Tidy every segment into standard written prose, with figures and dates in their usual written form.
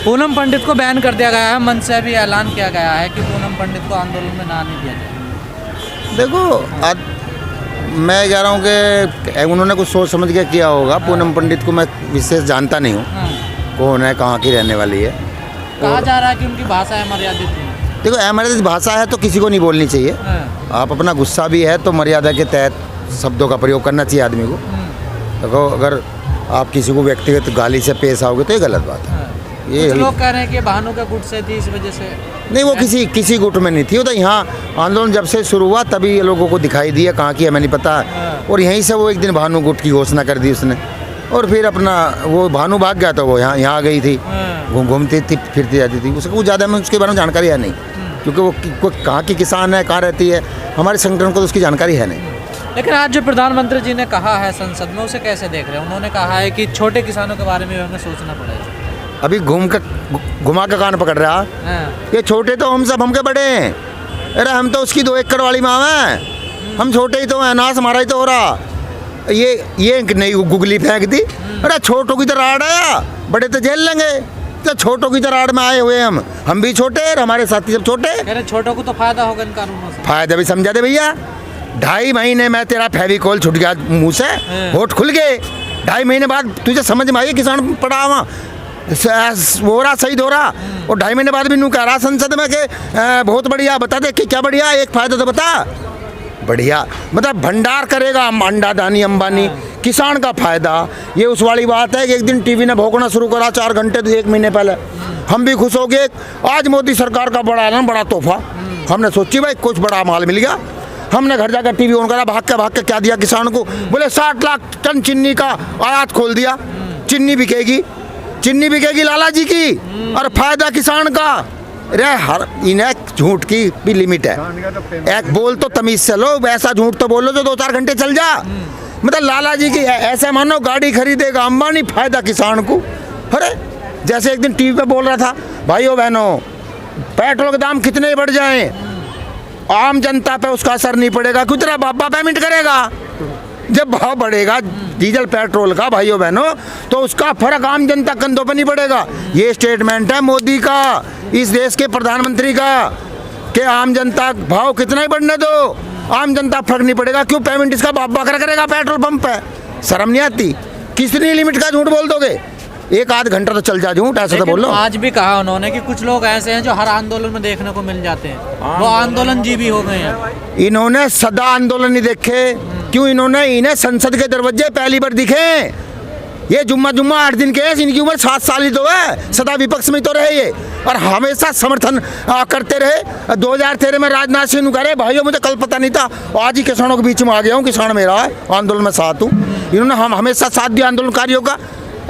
पूनम पंडित को बैन कर दिया गया है, मंच से भी ऐलान किया गया है कि पूनम पंडित को आंदोलन में ना नहीं दिया जाए। देखो मैं कह रहा हूँ कि उन्होंने कुछ सोच समझ के किया होगा। पूनम पंडित को मैं विशेष जानता नहीं हूँ कौन है, कहाँ की रहने वाली है। कहा जा रहा है कि उनकी भाषा अमर्यादित है। देखो अमर्यादित भाषा है तो किसी को नहीं बोलनी चाहिए। आप अपना गुस्सा भी है तो मर्यादा के तहत शब्दों का प्रयोग करना चाहिए आदमी को। देखो अगर आप किसी को व्यक्तिगत गाली से पेश आओगे तो ये गलत बात है। ये कुछ लोग कह रहे हैं कि भानु का गुट से थी, इस वजह से नहीं, वो किसी गुट में नहीं थी। वो तो यहाँ आंदोलन जब से शुरू हुआ तभी ये लोगों को दिखाई दिया, कहाँ की हमें नहीं पता। और यहीं से वो एक दिन भानु गुट की घोषणा कर दी उसने, और फिर अपना वो भानु भाग गया तो वो यहाँ आ गई थी, घूमती थी फिरती जाती थी। उसको ज़्यादा में उसके बारे में जानकारी है नहीं, क्योंकि वो कहाँ की किसान है, कहाँ रहती है, हमारे संगठन को तो उसकी जानकारी है नहीं। लेकिन आज जो प्रधानमंत्री जी ने कहा है संसद में, उसे कैसे देख रहे हैं? उन्होंने कहा है कि छोटे किसानों के बारे में हमें सोचना पड़ेगा। अभी घुमा का कान पकड़ रहा। ये छोटे तो हमके बड़े हैं। अरे हम तो उसकी 2 एकड़ वाली माँ हैं, हम छोटे ही तो हैं, नाश हमारा ही तो हो रहा। ये नई गुगली फेंक दी। अरे छोटों की तरह आड़ आया, बड़े तो झेल लेंगे। तो छोटों की तरह आड़ में आए हुए हम भी छोटे और हमारे साथी सब छोटे। छोटों को तो फायदा होगा इन कानूनों से। फायदा भी समझा दे भैया। 2.5 महीने में तेरा फेविकोल छूट गया मुँह से, होठ खुल गए। 2.5 महीने बाद तुझे समझ में आई किसान पड़ा हुआ हो रहा, शहीद हो रहा, और 2.5 महीने बाद भी नू कह रहा संसद में कि बहुत बढ़िया। बता दे कि क्या बढ़िया, एक फायदा तो बता। बढ़िया मतलब भंडार करेगा अंडा दानी अंबानी, किसान का फायदा। ये उस वाली बात है कि एक दिन टीवी ने भौंकना शुरू करा 4 घंटे तो 1 महीने पहले हम भी खुश हो गए। आज मोदी सरकार का बड़ा तोहफा। हमने सोची भाई कुछ बड़ा माल मिल गया। हमने घर जाकर टीवी ऑन करा, भाग के क्या दिया किसान को? बोले 60 लाख टन चीनी का आयात खोल दिया। चीनी बिकेगी लाला जी की, और फायदा किसान का। अरे इन्हें झूठ की भी लिमिट है। एक बोल तो तमीज से लो, ऐसा झूठ तो बोलो जो 2-4 घंटे चल जा। मतलब लाला जी की ऐसे मानो गाड़ी खरीदेगा अंबानी, फायदा किसान को। अरे जैसे एक दिन टीवी पे बोल रहा था, भाइयों बहनों पेट्रोल के दाम कितने बढ़ जाएं, आम जनता पे उसका असर नहीं पड़ेगा, क्यों तेरा बाबा पेमेंट करेगा। जब भाव बढ़ेगा डीजल पेट्रोल का भाइयों बहनों, तो उसका फर्क आम जनता कंधों पर नहीं पड़ेगा। ये स्टेटमेंट है मोदी का, इस देश के प्रधानमंत्री का, कि आम जनता भाव कितना ही बढ़ने दो, आम जनता फर्क नहीं पड़ेगा। क्यों पेमेंट इसका बाबा करेगा पेट्रोल पंप पे? शर्म नहीं आती? कितनी लिमिट का झूठ बोल दोगे? 1-8 घंटा तो चल जा झूठ, ऐसा तो बोल लो। आज भी कहा उन्होंने कि कुछ लोग ऐसे हैं जो हर आंदोलन में देखने को मिल जाते हैं, वो आंदोलन जीवी हो गए हैं। इन्होंने सदा आंदोलन नहीं देखे। क्यों इन्हें संसद के दरवाजे पहली बार दिखे। ये जुम्मा 8 दिन के हैं, इनकी उम्र 7 साल ही तो है। सदा विपक्ष में तो रहे ये, और हमेशा समर्थन करते रहे। 2013 में राजनाथ सिंह करे भाइयों मुझे कल पता नहीं था, आज ही किसानों के बीच में आ गया हूँ, किसान मेरा है, आंदोलन में साथ हूँ। इन्होंने हम हमेशा साथ दिया आंदोलनकारियों का,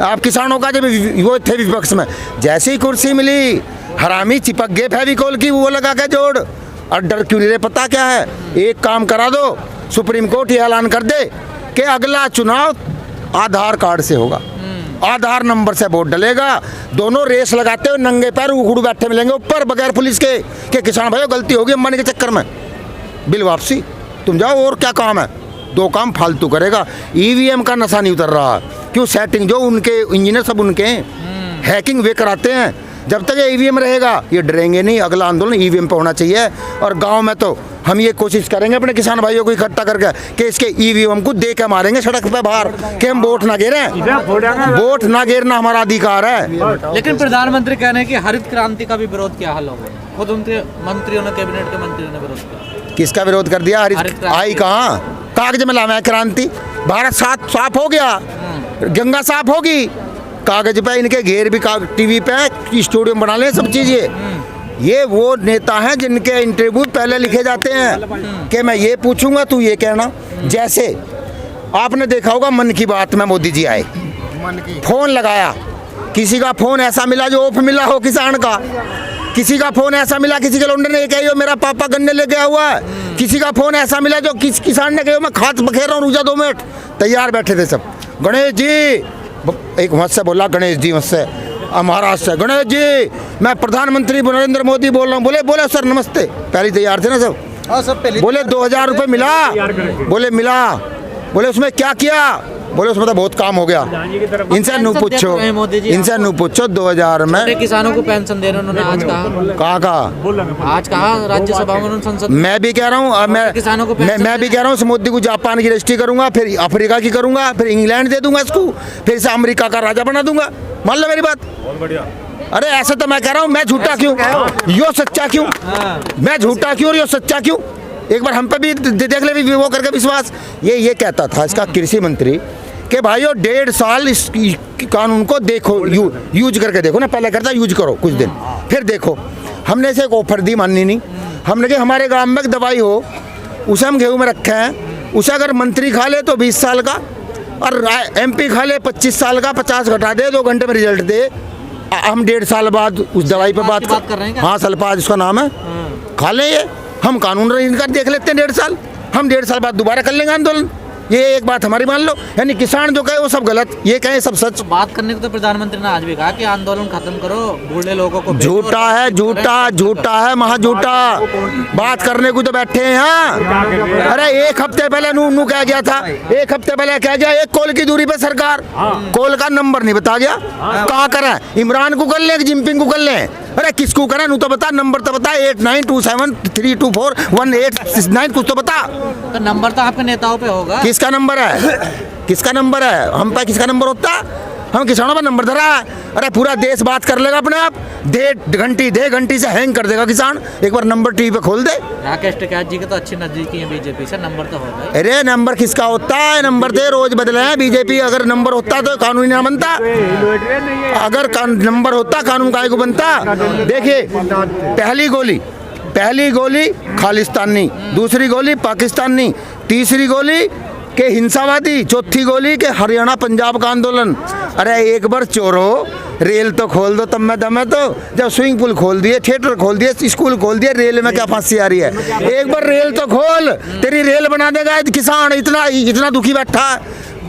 आप किसानों का। जब वो थे विपक्ष में, जैसे ही कुर्सी मिली हरामी चिपक गए फेविकोल की वो लगा के जोड़। और डर क्यों नहीं रहे? पता क्या है, एक काम करा दो, सुप्रीम कोर्ट ये ऐलान कर दे कि अगला चुनाव आधार कार्ड से होगा, आधार नंबर से वोट डलेगा। दोनों रेस लगाते हुए नंगे पैर उखड़ू बैठे मिलेंगे ऊपर बगैर पुलिस के किसान भाइयों गलती होगी अंबानी के चक्कर में, बिल वापसी, तुम जाओ। और क्या काम है? 2 काम फालतू करेगा। ईवीएम का नशा नहीं उतर रहा। क्यों? सेटिंग जो उनके इंजीनियर सब उनके हैं, हैकिंग वे कराते हैं। जब तक ये ईवीएम रहेगा ये डरेंगे नहीं। अगला आंदोलन ईवीएम पे होना चाहिए। और गांव में तो हम ये कोशिश करेंगे अपने किसान भाइयों को इकट्ठा करके कि इसके ईवीएम को दे के मारेंगे सड़क पे बाहर, कि हम वोट ना गिरें। वोट ना गिरना हमारा अधिकार है। लेकिन प्रधानमंत्री कह रहे हैं कि हरित क्रांति का भी विरोध किया हल होगा। खुद उनके मंत्रियों ने, कैबिनेट के मंत्रियों ने विरोध किया। किसका विरोध कर दिया? हरित आई कहाँ? कागज में लाना है क्रांति। भारत साफ हो गया, गंगा साफ होगी, कागज पे इनके घेर भी टीवी पे स्टूडियो बना ले सब चीजें। ये वो नेता हैं जिनके इंटरव्यू पहले लिखे जाते हैं कि मैं ये पूछूंगा तू ये कहना। जैसे आपने देखा होगा मन की बात में मोदी जी आए, फोन लगाया, किसी का फोन ऐसा मिला जो ऑफ मिला हो किसान का, किसी का फोन ऐसा मिला किसी के लौंडे ने कही हो मेरा पापा गन्ने ले गया हुआ है, किसी का फोन ऐसा मिला जो किसान ने कही मैं खाद बखेर रहा हूँ, रुक जा 2 मिनट। तैयार बैठे थे सब। गणेश जी, एक वहाँ से बोला गणेश जी, मुझसे महाराष्ट्र से, गणेश जी मैं प्रधानमंत्री नरेंद्र मोदी बोल रहा हूँ। बोले सर नमस्ते। पहले तैयार थे ना सब? हाँ सब पहले। बोले 2000 रुपये मिला? बोले मिला। बोले उसमें क्या किया? बोले उसमें तो बहुत काम हो गया। इनसे नू पेंशन पूछो, देते रहे मोदी जी इनसे नू पूछो 2000 में छोटे किसानों को पेंशन दे रहे हैं उन्होंने कहा आज कहा राज्यसभा में उन्होंने संसद में। मैं भी कह रहा हूँ किसानों को मैं भी कह रहा हूँ इस मोदी को जापान की रजिस्ट्री करूंगा, फिर अफ्रीका की करूंगा, फिर इंग्लैंड दे दूंगा इसको, फिर इसे अमेरिका का राजा बना दूंगा। मान लो मेरी बात। बहुत बढ़िया। अरे ऐसे तो मैं कह रहा हूँ, मैं झूठा क्यों, यो सच्चा क्यों, मैं झूठा क्यों और यो सच्चा क्यों। एक बार हम पे भी देख ले भी वो करके विश्वास। ये कहता था इसका कृषि मंत्री कि भाइयों 1.5 साल इस कानून को देखो, यूज करके देखो ना। पहले करता यूज करो कुछ दिन, फिर देखो। हमने इसे एक ऑफर दी, माननी नहीं। हमने कहा हमारे गांव में एक दवाई हो, उसे हम गेहूँ में रखे हैं, उसे अगर मंत्री खा ले तो 20 साल का, और MP खा ले 25 साल का, 50 घटा दे, 2 घंटे में रिजल्ट दे। हम 1.5 साल बाद उस दवाई पे बात कर रहे हैं। हाँ, सल्फाज उसका नाम है। खा लें ये, हम कानून इनका देख लेते हैं 1.5 साल। हम 1.5 साल बाद दोबारा कर लेंगे आंदोलन। ये एक बात हमारी मान लो। यानी किसान जो कहे वो सब गलत, ये कहे सब सच। बात करने को तो प्रधानमंत्री ने आज भी कहा कि आंदोलन खत्म करो, बूढ़े लोगों को झूठा है, झूठा है, महाझूठा। बात करने को तो बैठे हैं यहाँ। अरे एक हफ्ते पहले नू कह गया था, एक हफ्ते पहले कह गया 1 कॉल की दूरी पे सरकार। कॉल का नंबर नहीं बता गया। कहाँ करें, इमरान को कर लें, जिनपिंग को कर लें। अरे किसको करें, नू तो बता, नंबर तो बता। 8927324189 कुछ तो बता। तो नंबर तो आपके नेताओं पे होगा। किसका नंबर है, किसका नंबर है, हम पे किसका नंबर होता। हम किसानों पर नंबर धरा है। अरे पूरा देश बात कर लेगा अपने आप। 1.5 घंटी से हैंग कर देगा किसान। एक बार नंबर टीवी पे खोल दे। राकेश टिकैत जी के तो अच्छी नजदीकी है बीजेपी से, नंबर तो होगा। अरे नंबर किसका होता है, नंबर दे रोज बदले हैं बीजेपी। अगर नंबर होता तो कानून ना बनता। अगर नंबर होता कानून काहे को बनता। देखिए, पहली गोली खालिस्तानी, दूसरी गोली पाकिस्तानी, तीसरी गोली के हिंसावादी, चौथी गोली के हरियाणा पंजाब का आंदोलन। अरे एक बार चोरो रेल तो खोल दो, तब में दम है। तो जब स्विमिंग पूल खोल दिए, थिएटर खोल दिए, स्कूल खोल दिए, रेल में क्या फांसी आ रही है। एक बार रेल तो खोल, तेरी रेल बना देगा किसान। इतना दुखी बैठा है।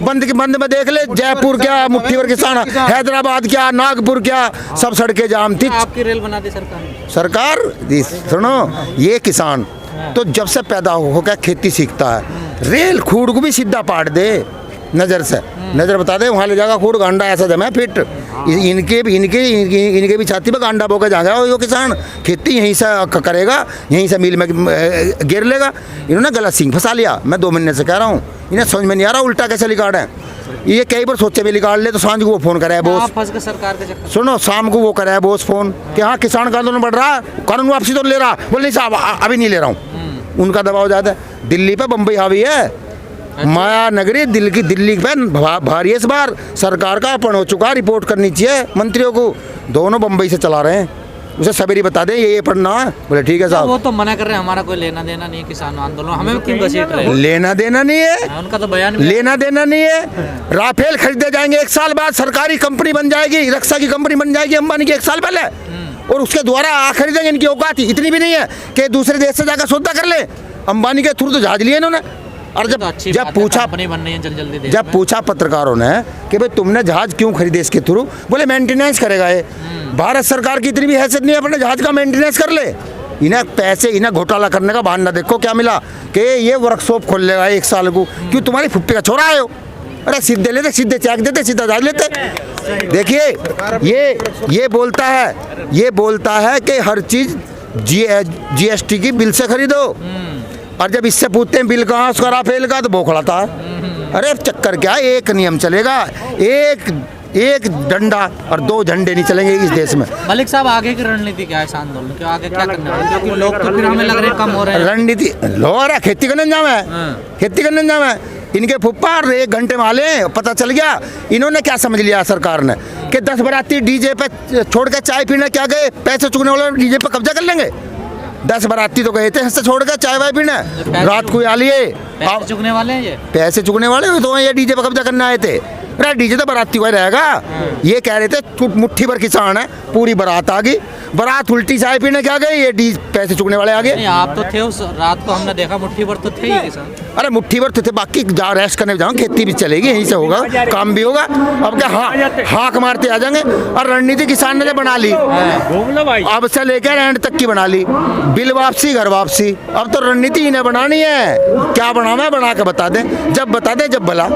बंद में देख ले, जयपुर क्या, मुट्ठी भर किसान, हैदराबाद क्या, नागपुर क्या, सब सड़कें जाम थी। आपकी रेल बना दी सरकार। सुनो, ये किसान तो जब से पैदा होकर खेती सीखता है, रेल खूड़ को भी सीधा पाट दे नज़र से। नज़र बता दे, वहाँ ले जाएगा खूड़, गांडा ऐसा जमे फिट। इनके भी छाती पे गांडा बोके जाएगा। वो किसान खेती यहीं से करेगा, यहीं से मिल में गिर लेगा। इन्होंने गलत सींग फंसा लिया। मैं 2 महीने से कह रहा हूँ, इन्हें समझ में नहीं आ रहा उल्टा कैसे लिकाड़ है। ये कई बार सोचे भी लिकाड़ ले, तो सांझ को वो फ़ोन करे बोस। फंस के सरकार के चक्कर। सुनो, शाम को वो करे बोस फ़ोन कि हाँ किसान का आंदोलन बढ़ रहा है, कानून वापसी तो ले रहा। बोले नहीं साहब, अभी नहीं ले रहा हूँ। उनका दबाव ज़्यादा है। दिल्ली पे बम्बई हावी है। माया नगरी दिल्ली पे भारी है इस बार। सरकार का अपण हो चुका, रिपोर्ट करनी चाहिए मंत्रियों को। दोनों बम्बई से चला रहे हैं। उसे सवेरी बता दें ये पढ़ना है। बोले ठीक है साहब। वो तो मना कर रहे हैं, हमारा कोई लेना देना नहीं है किसान आंदोलन, हमें क्यों घसीट रहे हैं। लेना देना नहीं है, उनका तो बयान लेना देना नहीं है। राफेल खरीदे जाएंगे 1 साल बाद, सरकारी कंपनी बन जाएगी, रक्षा की कंपनी बन जाएगी अंबानी की 1 साल पहले, और उसके द्वारा खरीदेंगे। इनकी औकात इतनी भी नहीं है कि दूसरे देश से जाकर सौदा कर ले। अंबानी के थ्रू तो जहाज लिए इन्होंने। और जब पूछा जब पूछा पत्रकारों ने कि भाई तुमने जहाज क्यों खरीदे इसके थ्रू, बोले मेंटेनेंस करेगा ये। भारत सरकार की इतनी भी हैसियत नहीं है अपने जहाज का मेंटेनेंस कर ले। इन्हें घोटाला करने का बहाना देखो क्या मिला कि ये वर्कशॉप खोल लेगा 1 साल को। क्यों, तुम्हारी फुप्पी का छोरा आए हो। अरे सीधे लेते, सीधे चेक देते, सीधा जहाज लेते। देखिए, ये बोलता है कि हर चीज GST की बिल से खरीदो, और जब इससे पूछते हैं बिल कहाँ उसका राफेल का, तो बौखलाता है। अरे चक्कर क्या है, एक नियम चलेगा, एक डंडा और 2 झंडे नहीं चलेंगे इस देश में। मलिक साहब, आगे की रणनीति क्या है इस आंदोलन की, आगे क्या करना है? क्योंकि लोग तो फिर हमें लग रहे हैं कम हो रहे हैं। रणनीति लो, अरे खेती करने जाम है, खेती करने जाम है। इनके फुप्पा 1 घंटे में आले, पता चल गया। इन्होंने क्या समझ लिया सरकार ने कि 10 बाराती डीजे पे छोड़ के चाय पीने क्या गए, पैसे चुगने वाले डीजे पे कब्जा कर लेंगे। 10 बाराती तो गए थे हंसते छोड़ के चाय वाय पीने, रात को आ लिए। पैसे चुगने वाले हैं, ये पैसे चुगने वाले तो ये डीजे पे कब्जा करने आए थे। अरे डीजे तो बाराती हुआ रहेगा। ये कह रहे थे मुट्ठी भर किसान है, पूरी बारात आ गई, बारात उल्टी चाय पीने क्या गए, ये पैसे चुगने वाले आ गए। आप तो थे उस रात को, हमने देखा मुट्ठी भर तो थे ही किसान। अरे मुट्ठी भर थे, बाकी जा रेस्ट करने जाऊँ, खेती भी चलेगी, यहीं से होगा, काम भी होगा। अब क्या हाँक मारते आ जाएंगे। और रणनीति किसान ने बना ली, अब से लेकर एंड तक की बना ली। बिल वापसी, घर वापसी। अब तो रणनीति इन्हें बनानी है। क्या बनाना है बना के बता दें, जब बता दें जब भला।